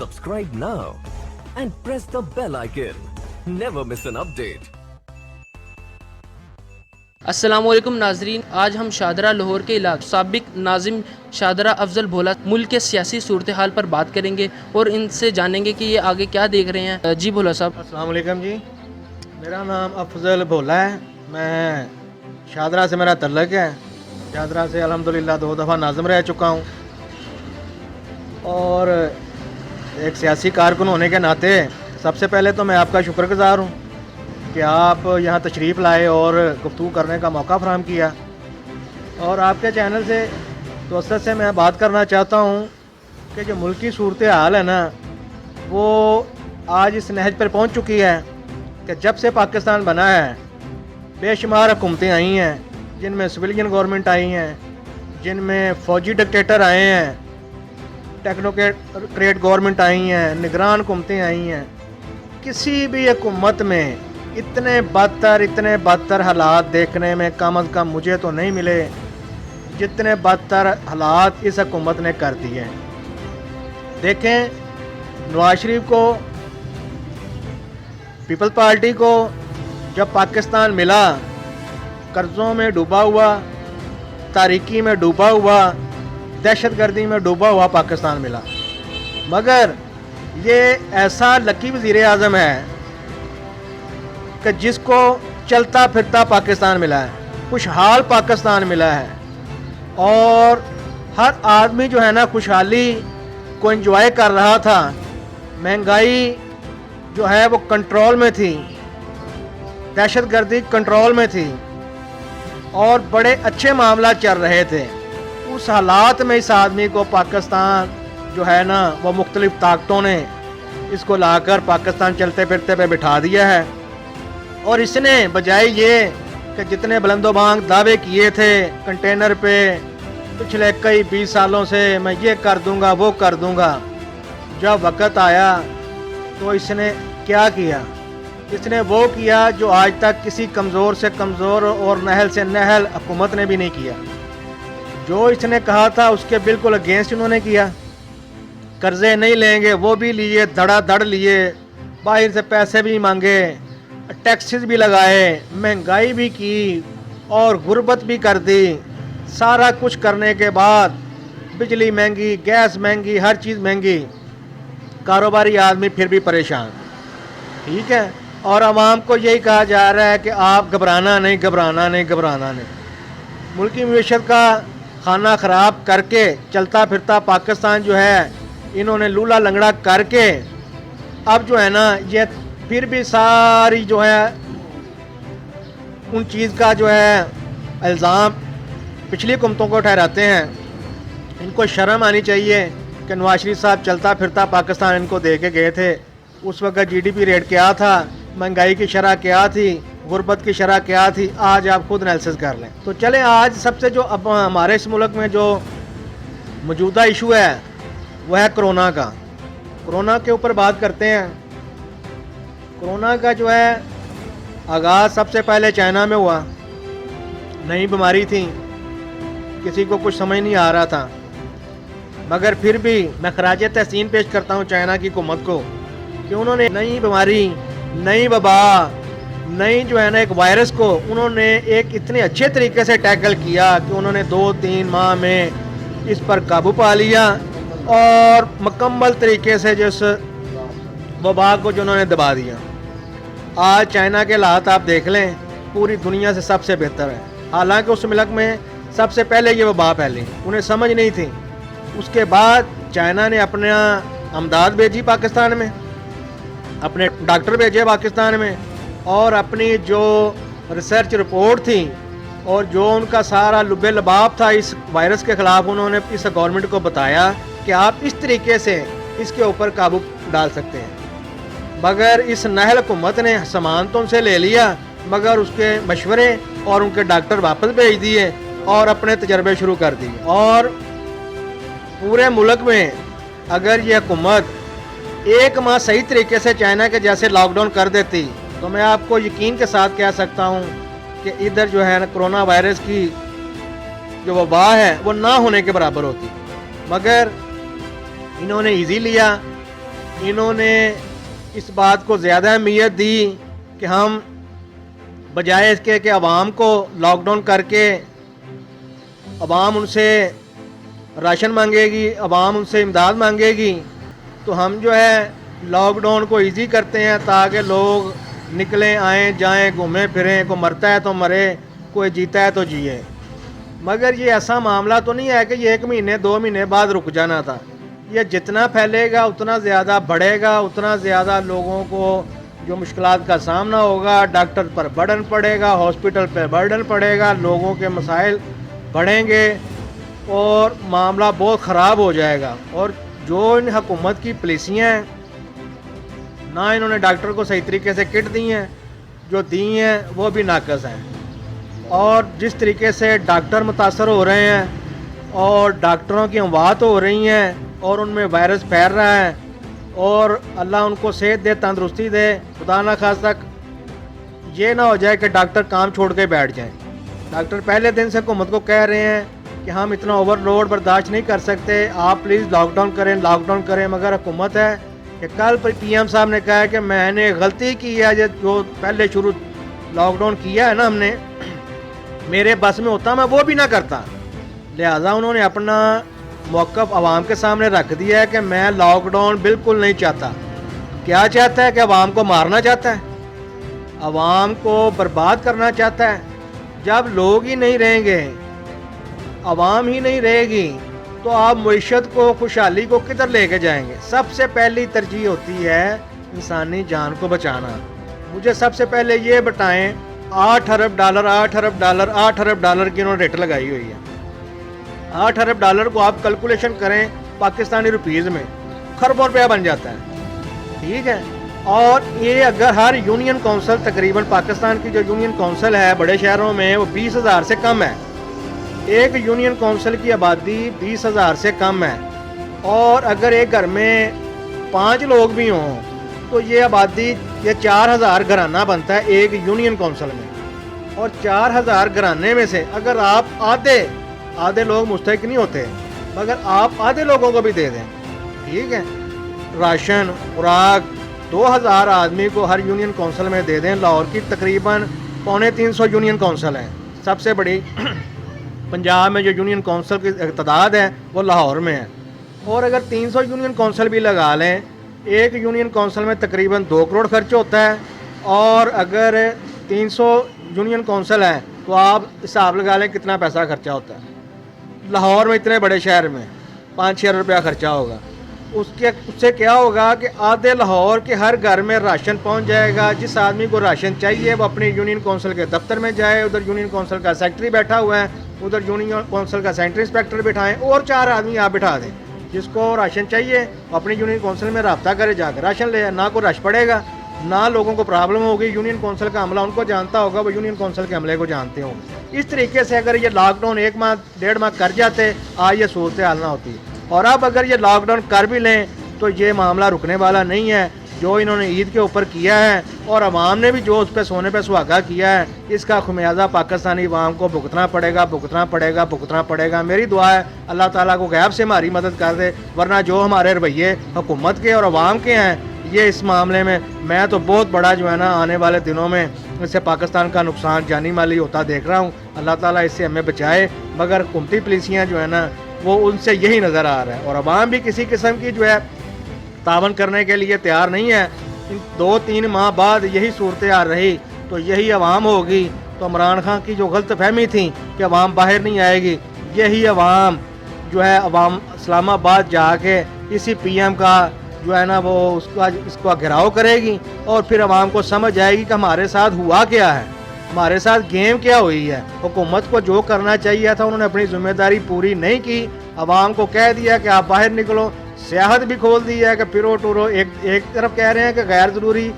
Subscribe now and press the bell icon. Never miss an update. السلام علیکم ناظرین، آج ہم شاہدرہ لاہور کے علاقے سابق ناظم شاہدرہ افضل بھولا ملک کے سیاسی صورتحال پر بات کریں گے اور ان سے جانیں گے کہ یہ آگے کیا دیکھ رہے ہیں۔ جی بھولا صاحب۔ السلام علیکم جی، میرا نام افضل بھولا ہے، میں شاہدرہ سے میرا تعلق ہے۔ شاہدرہ سے الحمدللہ 2 دفعہ ناظم رہ چکا ہوں، اور ایک سیاسی کارکن ہونے کے ناطے سب سے پہلے تو میں آپ کا شکر گزار ہوں کہ آپ یہاں تشریف لائے اور گفتگو کرنے کا موقع فراہم کیا، اور آپ کے چینل سے توسط سے میں بات کرنا چاہتا ہوں کہ جو ملکی صورتحال ہے نا، وہ آج اس نہج پر پہنچ چکی ہے کہ جب سے پاکستان بنا ہے بے شمار حکومتیں آئی ہیں، جن میں سویلین گورنمنٹ آئی ہیں، جن میں فوجی ڈکٹیٹر آئے ہیں، ٹیکنوکریٹ گورنمنٹ آئی ہیں، نگران حکومتیں آئی ہیں۔ کسی بھی حکومت میں اتنے بدتر حالات دیکھنے میں کم از کم مجھے تو نہیں ملے جتنے بدتر حالات اس حکومت نے کر دیے ہیں۔ دیکھیں، نواز شریف کو، پیپلز پارٹی کو جب پاکستان ملا، قرضوں میں ڈوبا ہوا، تاریکی میں ڈوبا ہوا، دہشت گردی میں ڈوبا ہوا پاکستان ملا، مگر یہ ایسا لکی وزیر اعظم ہے کہ جس کو چلتا پھرتا پاکستان ملا ہے، خوشحال پاکستان ملا ہے، اور ہر آدمی جو ہے نا خوشحالی کو انجوائے کر رہا تھا۔ مہنگائی جو ہے وہ کنٹرول میں تھی، دہشت گردی کنٹرول میں تھی، اور بڑے اچھے معاملات چل رہے تھے۔ اس حالات میں اس آدمی کو پاکستان جو ہے نا وہ مختلف طاقتوں نے اس کو لا کر پاکستان چلتے پھرتے پہ بٹھا دیا ہے، اور اس نے بجائے یہ کہ جتنے بلند و بانگ دعوے کیے تھے کنٹینر پہ پچھلے کئی 20 سالوں سے، میں یہ کر دوں گا وہ کر دوں گا، جب وقت آیا تو اس نے کیا کیا؟ اس نے وہ کیا جو آج تک کسی کمزور سے کمزور اور نہل سے نہل حکومت نے بھی نہیں کیا۔ جو اس نے کہا تھا اس کے بالکل اگینسٹ انہوں نے کیا۔ قرضے نہیں لیں گے، وہ بھی لیے، دھڑا دھڑ لیے، باہر سے پیسے بھی مانگے، ٹیکسز بھی لگائے، مہنگائی بھی کی، اور غربت بھی کر دی۔ سارا کچھ کرنے کے بعد بجلی مہنگی، گیس مہنگی، ہر چیز مہنگی، کاروباری آدمی پھر بھی پریشان، ٹھیک ہے، اور عوام کو یہی کہا جا رہا ہے کہ آپ گھبرانا نہیں، گھبرانا نہیں، گھبرانا نہیں۔ ملکی معیشت کا کھانا خراب کر کے چلتا پھرتا پاکستان جو ہے انہوں نے لولا لنگڑا کر کے اب جو ہے نا یہ پھر بھی ساری جو ہے ان چیز کا جو ہے الزام پچھلی حکومتوں کو ٹھہراتے ہیں۔ ان کو شرم آنی چاہیے کہ نواز شریف صاحب چلتا پھرتا پاکستان ان کو دے کے گئے تھے۔ اس وقت جی ڈی پی ریٹ کیا تھا، مہنگائی کی شرح کیا تھی، غربت کی شرح کیا تھی، آج آپ خود انالیسس کر لیں۔ تو چلیں، آج سب سے جو اب ہمارے اس ملک میں جو موجودہ ایشو ہے وہ ہے کرونا کا۔ کرونا کے اوپر بات کرتے ہیں۔ کرونا کا جو ہے آغاز سب سے پہلے چائنا میں ہوا، نئی بیماری تھی، کسی کو کچھ سمجھ نہیں آ رہا تھا، مگر پھر بھی میں خراج تحسین پیش کرتا ہوں چائنا کی حکومت کو کہ انہوں نے نئی بیماری، نئی وبا، نئی جو ہے نا ایک وائرس کو انہوں نے ایک اتنے اچھے طریقے سے ٹیکل کیا کہ انہوں نے 2-3 ماہ میں اس پر قابو پا لیا، اور مکمل طریقے سے جس وبا کو جو انہوں نے دبا دیا۔ آج چائنا کے حالات آپ دیکھ لیں، پوری دنیا سے سب سے بہتر ہے، حالانکہ اس ملک میں سب سے پہلے یہ وبا پھیلی، انہیں سمجھ نہیں تھی۔ اس کے بعد چائنا نے اپنا امداد بھیجی پاکستان میں، اپنے ڈاکٹر بھیجے پاکستان میں، اور اپنی جو ریسرچ رپورٹ تھی اور جو ان کا سارا لب لباب تھا اس وائرس کے خلاف، انہوں نے اس گورنمنٹ کو بتایا کہ آپ اس طریقے سے اس کے اوپر قابو ڈال سکتے ہیں۔ مگر اس نہل حکومت نے سامان تو ان سے لے لیا، مگر اس کے مشورے اور ان کے ڈاکٹر واپس بھیج دیے اور اپنے تجربے شروع کر دیے۔ اور پورے ملک میں اگر یہ حکومت 1 ماہ صحیح طریقے سے چائنا کے جیسے لاک ڈاؤن کر دیتی تو میں آپ کو یقین کے ساتھ کہہ سکتا ہوں کہ ادھر جو ہے کرونا وائرس کی جو وبا ہے وہ نہ ہونے کے برابر ہوتی، مگر انہوں نے ایزی لیا انہوں نے اس بات کو زیادہ اہمیت دی کہ ہم بجائے اس کے کہ عوام کو لاک ڈاؤن کر کے عوام ان سے راشن مانگے گی، عوام ان سے امداد مانگے گی، تو ہم جو ہے لاک ڈاؤن کو ایزی کرتے ہیں تاکہ لوگ نکلیں آئیں جائیں گھومیں پھریں، کوئی مرتا ہے تو مرے، کوئی جیتا ہے تو جیے۔ مگر یہ ایسا معاملہ تو نہیں ہے کہ یہ 1 مہینے 2 مہینے بعد رک جانا تھا۔ یہ جتنا پھیلے گا اتنا زیادہ بڑھے گا، اتنا زیادہ لوگوں کو جو مشکلات کا سامنا ہوگا، ڈاکٹر پر برڈن پڑے گا، ہاسپٹل پہ برڈن پڑے گا، لوگوں کے مسائل بڑھیں گے اور معاملہ بہت خراب ہو جائے گا۔ اور جو ان حکومت کی پالیسیاں ہیں، نہ انہوں نے ڈاکٹر کو صحیح طریقے سے کٹ دی ہیں، جو دی ہیں وہ بھی ناقص ہیں، اور جس طریقے سے ڈاکٹر متاثر ہو رہے ہیں اور ڈاکٹروں کی اموات ہو رہی ہیں اور ان میں وائرس پھیل رہا ہے، اور اللہ ان کو صحت دے، تندرستی دے، خدا نہ خواستہ یہ نہ ہو جائے کہ ڈاکٹر کام چھوڑ کے بیٹھ جائیں۔ ڈاکٹر پہلے دن سے حکومت کو کہہ رہے ہیں کہ ہم اتنا اوور لوڈ برداشت نہیں کر سکتے، آپ پلیز لاک ڈاؤن کریں، لاک ڈاؤن کریں، مگر حکومت ہے کہ کل پی ایم صاحب نے کہا ہے کہ میں نے غلطی کی ہے، جو پہلے شروع لاک ڈاؤن کیا ہے نا ہم نے، میرے بس میں ہوتا میں وہ بھی نہ کرتا، لہٰذا انہوں نے اپنا موقف عوام کے سامنے رکھ دیا ہے کہ میں لاک ڈاؤن بالکل نہیں چاہتا۔ کیا چاہتا ہے کہ عوام کو مارنا چاہتا ہے، عوام کو برباد کرنا چاہتا ہے۔ جب لوگ ہی نہیں رہیں گے، عوام ہی نہیں رہے گی، تو آپ معیشت کو، خوشحالی کو کدھر لے کے جائیں گے؟ سب سے پہلی ترجیح ہوتی ہے انسانی جان کو بچانا۔ مجھے سب سے پہلے یہ بتائیں، 8 ارب ڈالر کی انہوں نے ریٹ لگائی ہوئی ہے۔ 8 ارب ڈالر کو آپ کیلکولیشن کریں پاکستانی روپیز میں، خربوں روپیہ بن جاتا ہے، ٹھیک ہے۔ اور یہ اگر ہر یونین کونسل، تقریباً پاکستان کی جو یونین کونسل ہے بڑے شہروں میں، وہ 20,000 سے کم ہے، ایک یونین کونسل کی آبادی 20,000 سے کم ہے، اور اگر ایک گھر میں 5 لوگ بھی ہوں تو یہ آبادی، یہ 4,000 گھرانہ بنتا ہے ایک یونین کونسل میں، اور 4,000 گھرانے میں سے اگر آپ آدھے لوگ مستحق نہیں ہوتے، مگر آپ آدھے لوگوں کو بھی دے دیں، ٹھیک ہے، راشن، خوراک 2,000 آدمی کو ہر یونین کونسل میں دے دیں۔ لاہور کی تقریباً 350 یونین کونسل ہیں، سب سے بڑی پنجاب میں جو یونین کونسل کی تعداد ہے وہ لاہور میں ہے، اور اگر 300 یونین کونسل بھی لگا لیں، ایک یونین کونسل میں تقریباً 2 کروڑ خرچ ہوتا ہے، اور اگر 300 یونین کونسل ہیں تو آپ حساب لگا لیں کتنا پیسہ خرچہ ہوتا ہے۔ لاہور میں اتنے بڑے شہر میں 5-6 ارب روپیہ خرچہ ہوگا، اس سے کیا ہوگا کہ آدھے لاہور کے ہر گھر میں راشن پہنچ جائے گا۔ جس آدمی کو راشن چاہیے وہ اپنی یونین کونسل کے دفتر میں جائے، ادھر یونین کونسل کا سیکٹری بیٹھا ہوا ہے، ادھر یونین کونسل کا سینٹری انسپیکٹر بٹھائیں، اور 4 آدمی آپ بٹھا دیں، جس کو راشن چاہیے اپنی یونین کونسل میں رابطہ کرے، جا کے راشن لے، نہ کوئی رش پڑے گا، نہ لوگوں کو پرابلم ہوگی، یونین کونسل کا عملہ ان کو جانتا ہوگا، وہ یونین کونسل کے عملے کو جانتے ہوں گے۔ اس طریقے سے اگر یہ لاک ڈاؤن 1 ماہ 1.5 ماہ کر جاتے، آج یہ صورتحال نہ ہوتی، اور اب اگر یہ لاک ڈاؤن کر بھی لیں تو یہ معاملہ رکنے والا نہیں ہے۔ جو انہوں نے عید کے اوپر کیا ہے، اور عوام نے بھی جو اس پہ سونے پہ سہاگا کیا ہے، اس کا خمیازہ پاکستانی عوام کو بھگتنا پڑے گا۔ میری دعا ہے اللہ تعالیٰ کو غیب سے ہماری مدد کر دے، ورنہ جو ہمارے رویے حکومت کے اور عوام کے ہیں، یہ اس معاملے میں تو بہت بڑا جو ہے نا آنے والے دنوں میں اس سے پاکستان کا نقصان جانی مالی ہوتا دیکھ رہا ہوں۔ اللہ تعالیٰ اس سے ہمیں بچائے، مگر حکومتی پالیسیاں جو ہے نا وہ ان سے یہی نظر آ رہا ہے، اور عوام بھی کسی قسم کی جو ہے تعاون کرنے کے لیے تیار نہیں ہے۔ 2-3 ماہ بعد یہی صورتحال رہی تو یہی عوام ہوگی، تو عمران خان کی جو غلط فہمی تھی کہ عوام باہر نہیں آئے گی، یہی عوام جو ہے عوام اسلام آباد جا کے اسی پی ایم کا جو ہے نا وہ اس کا گھیراؤ کرے گی، اور پھر عوام کو سمجھ آئے گی کہ ہمارے ساتھ ہوا کیا ہے، ہمارے ساتھ گیم کیا ہوئی ہے۔ حکومت کو جو کرنا چاہیے تھا انہوں نے اپنی ذمہ داری پوری نہیں کی، عوام کو کہہ دیا کہ آپ باہر نکلو، سیاحت بھی کھول دی ہے کہ پھرو ٹورو، ایک طرف کہہ رہے ہیں کہ غیر ضروری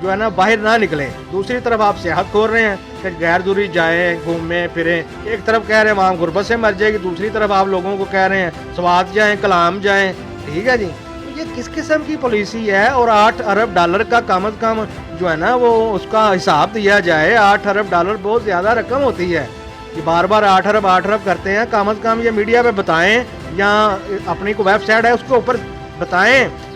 جو ہے نا باہر نہ نکلیں، دوسری طرف آپ سیاحت کھول رہے ہیں کہ غیر ضروری جائیں گھومیں پھریں، ایک طرف کہہ رہے ہیں وہاں غربت سے مر جائے گی، دوسری طرف آپ لوگوں کو کہہ رہے ہیں سوات جائیں، کلام جائیں، ٹھیک ہے جی۔ یہ کس قسم کی پالیسی ہے؟ اور 8 ارب ڈالر کا کم از کم جو ہے نا وہ اس کا حساب دیا جائے۔ 8 ارب ڈالر بہت زیادہ رقم ہوتی ہے، یہ بار 8 ارب کرتے ہیں، کم از کم یہ میڈیا پہ بتائیں، یا اپنی کو ویب سائٹ ہے اس کے اوپر بتائیں